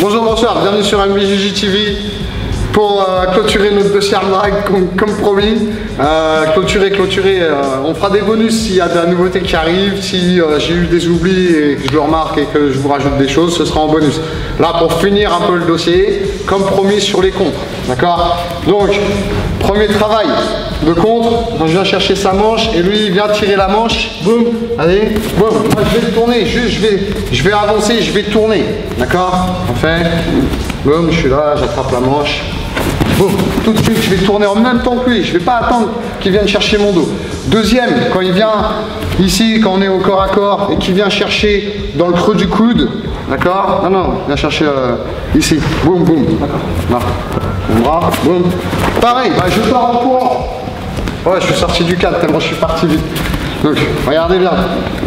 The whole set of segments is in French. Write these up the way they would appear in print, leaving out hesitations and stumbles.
Bonjour, bonsoir, bienvenue sur MBJJ TV pour clôturer notre dossier arm drag comme promis. Clôturer, on fera des bonus s'il y a de la nouveauté qui arrive, si j'ai eu des oublis et que je le remarque et que je vous rajoute des choses, ce sera en bonus. Là, pour finir un peu le dossier, comme promis sur les contres, d'accord? Donc, premier travail de contre, je viens chercher sa manche et lui il vient tirer la manche, boum, allez, boum, moi je vais tourner, juste je vais avancer, je vais tourner, d'accord? On fait, boum, je suis là, j'attrape la manche, boum, tout de suite je vais tourner en même temps que lui, je vais pas attendre qu'il vienne chercher mon dos. Deuxième, quand il vient ici, quand on est au corps à corps et qu'il vient chercher dans le creux du coude, d'accord? Non, il vient chercher ici, boum, boum, d'accord, là, mon bras, boum, pareil, bah, je pars en courant. Ouais, je suis sorti du cadre tellement je suis parti vite. Donc, regardez bien.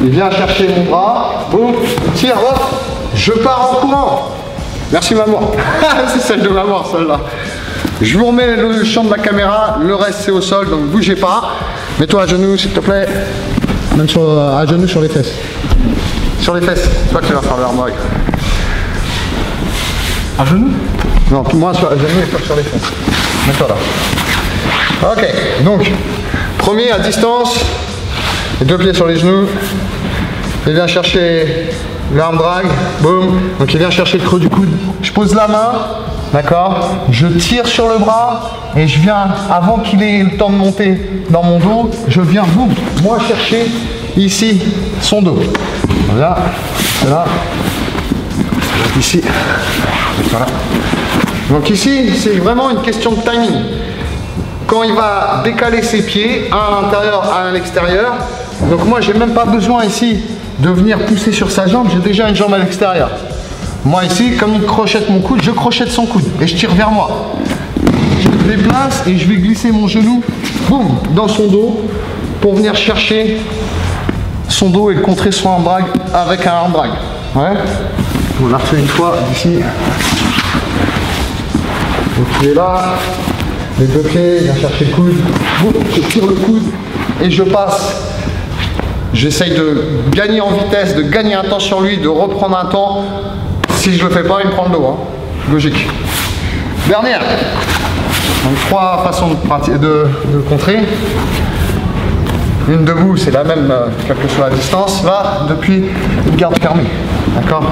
Il vient chercher mon bras. Boum, tire, hop. Je pars en courant. Merci maman. C'est celle de maman, celle-là. Je vous remets le champ de la caméra. Le reste, c'est au sol, donc bougez pas. Mets-toi à genoux, s'il te plaît. Même à genoux sur les fesses. Sur les fesses. C'est toi qui vas faire le arm drag. À genoux? Non, moi à genoux et toi sur les fesses. Mets-toi là. Ok, donc, premier à distance, les deux pieds sur les genoux, il vient chercher l'arm drag, boum, donc il vient chercher le creux du coude, je pose la main, d'accord, je tire sur le bras et je viens, avant qu'il ait le temps de monter dans mon dos, je viens, boum, moi chercher ici son dos. Voilà, là, ici, voilà. Donc ici, c'est vraiment une question de timing. Quand il va décaler ses pieds, un à l'intérieur, un à l'extérieur. Donc moi, j'ai même pas besoin ici de venir pousser sur sa jambe, j'ai déjà une jambe à l'extérieur. Moi ici, comme il crochette mon coude, je crochette son coude et je tire vers moi. Je me déplace et je vais glisser mon genou, boum, dans son dos pour venir chercher son dos et le contrer son arm drag avec un arm drag. Ouais. On l'a refait une fois d'ici. Donc il est là. Les deux pieds, je viens chercher le coude, je tire le coude et je passe. J'essaye de gagner en vitesse, de gagner un temps sur lui, de reprendre un temps. Si je le fais pas, il me prend le dos. Hein. Logique. Dernière. Donc 3 façons de contrer. Une debout, c'est la même, quelle que soit la distance. Là, depuis une garde fermée. D'accord?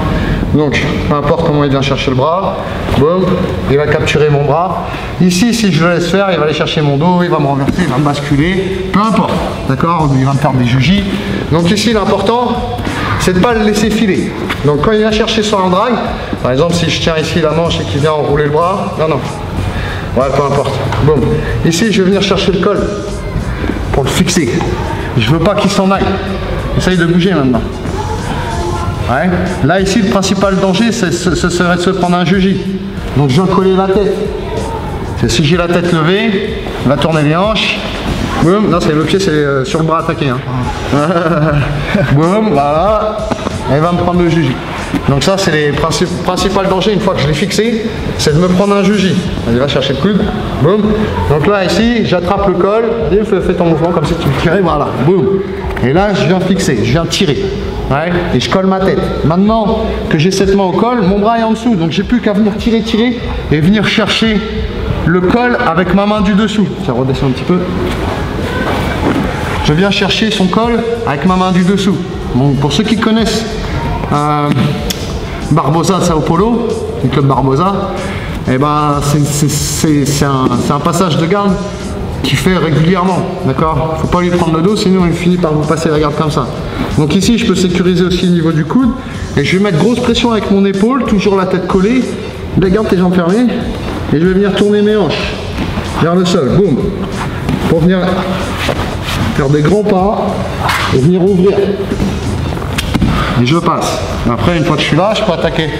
Donc, peu importe comment il vient chercher le bras, boum, il va capturer mon bras. Ici, si je le laisse faire, il va aller chercher mon dos, il va me renverser, il va me basculer, peu importe. D'accord? Il va me faire des jujis. Donc ici, l'important, c'est de ne pas le laisser filer. Donc quand il vient chercher son arm drag, par exemple, si je tiens ici la manche et qu'il vient enrouler le bras, non. Ouais, peu importe. Boum. Ici, je vais venir chercher le col pour le fixer. Je veux pas qu'il s'en aille. Essaye de bouger maintenant. Ouais. Là ici le principal danger ce serait de se prendre un juji. Donc je viens coller la tête. Si j'ai la tête levée, on va tourner les hanches. Boum, non c'est le pied, c'est sur le bras attaqué. Hein. Boum, voilà. Et il va me prendre le juji. Donc ça c'est les principaux dangers une fois que je l'ai fixé, c'est de me prendre un juji. Il va chercher le coude. Boum. Donc là ici, j'attrape le col. Fais ton mouvement comme si tu me tirais, voilà. Boum. Et là je viens fixer, je viens tirer. Ouais, et je colle ma tête. Maintenant que j'ai cette main au col, mon bras est en dessous. Donc j'ai plus qu'à venir tirer et venir chercher le col avec ma main du dessous. Ça redescend un petit peu. Je viens chercher son col avec ma main du dessous. Bon, pour ceux qui connaissent Barbosa de Sao Paulo, le club Barbosa, et ben c'est un passage de garde qui fait régulièrement, d'accord? Faut pas lui prendre le dos, sinon il finit par vous passer la garde comme ça. Donc ici, je peux sécuriser aussi le niveau du coude, et je vais mettre grosse pression avec mon épaule, toujours la tête collée, la garde tes jambes fermées, et je vais venir tourner mes hanches vers le sol, boum, pour venir faire des grands pas, et venir ouvrir. Et je passe. Après, une fois que je suis là, je peux attaquer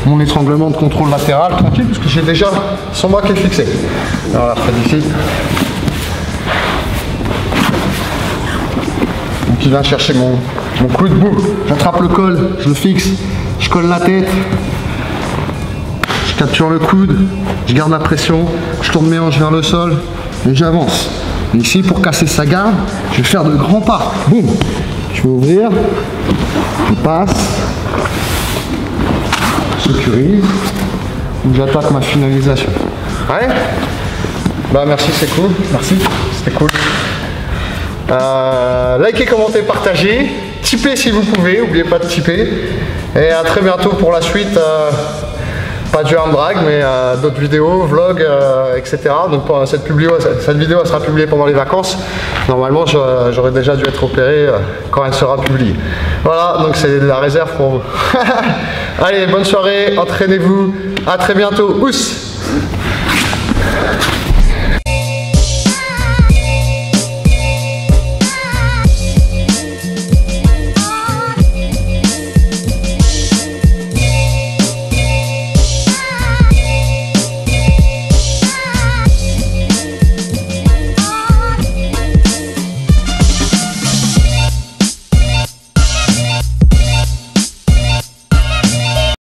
mon étranglement de contrôle latéral tranquille, parce que j'ai déjà son bras qui est fixé. Alors là, près d'ici. Donc il va chercher mon coude, boum, j'attrape le col, je le fixe, je colle la tête, je capture le coude, je garde la pression, je tourne mes hanches vers le sol et j'avance. Ici, pour casser sa garde, je vais faire de grands pas, boum, je vais ouvrir, je passe, je sécurise, J'attaque ma finalisation. Ouais. Bah merci, c'est cool. Merci, c'était cool. Likez, commentez, partagez. Tipez si vous pouvez, n'oubliez pas de tiper. Et à très bientôt pour la suite. Pas du arm drag, mais d'autres vidéos, vlogs, etc. Donc cette vidéo elle sera publiée pendant les vacances. Normalement, j'aurais déjà dû être opéré quand elle sera publiée. Voilà, donc c'est de la réserve pour vous. Allez, bonne soirée, entraînez-vous. À très bientôt. Ous!